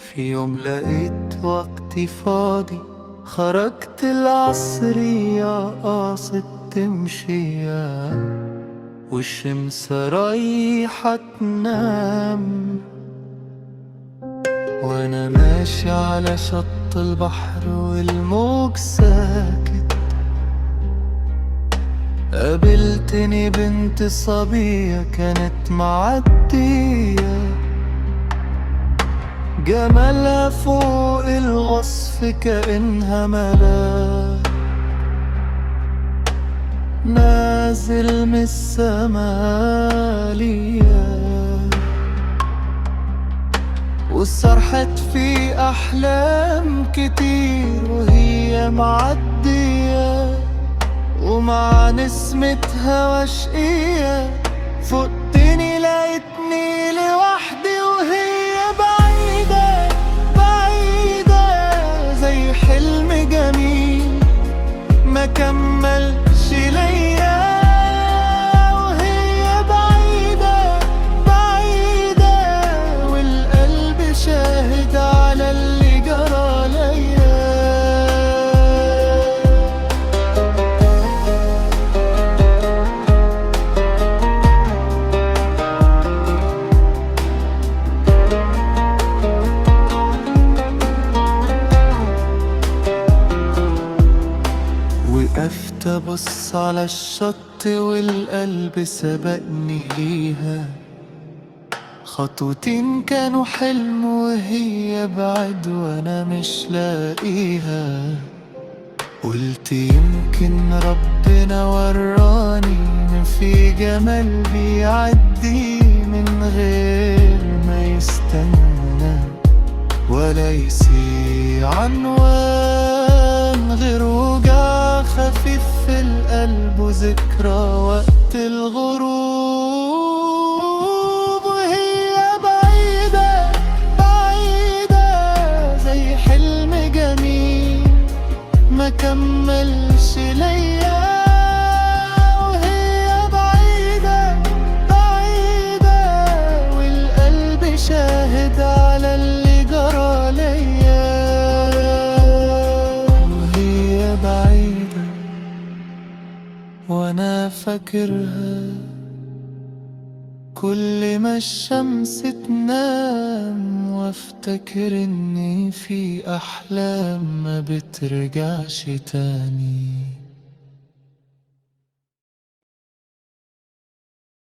في يوم لقيت وقتي فاضي، خرجت العصرية قاصد تمشية، والشمس رايحة تنام، وانا ماشي على شط البحر والموج ساكت. قابلتني بنت صبية كانت معدية، جمالها فوق الوصف كأنها ملاك نازل من السما ليا، وسرحت في أحلام كتير وهي معدية، ومع نسمتها وشقية فوقتني لقيتني لوحدي، وهي بعيدة بعيدة زي حلم جميل ما كملش ليا، وهي بعيدة بعيدة والقلب شاهد على اللي جرى ليا. وقفت ابص على الشط والقلب سبقني ليها، خطوتين كانوا حلم وهي بعد وانا مش لاقيها، قلت يمكن ربنا وراني إن في جمال بيعدي من غير ما يستنى ولا يسيع عنوان، غير وجع خفيف في القلب وذكرى وقت الغروب، وهي بعيدة بعيدة زي حلم جميل ما كملش ليا، وهي بعيدة بعيدة والقلب شاهد على اللي جرى ليا، وهي بعيدة وانا فاكرها، كل ما الشمس تنام وافتكر اني في احلام ما بترجعش تاني.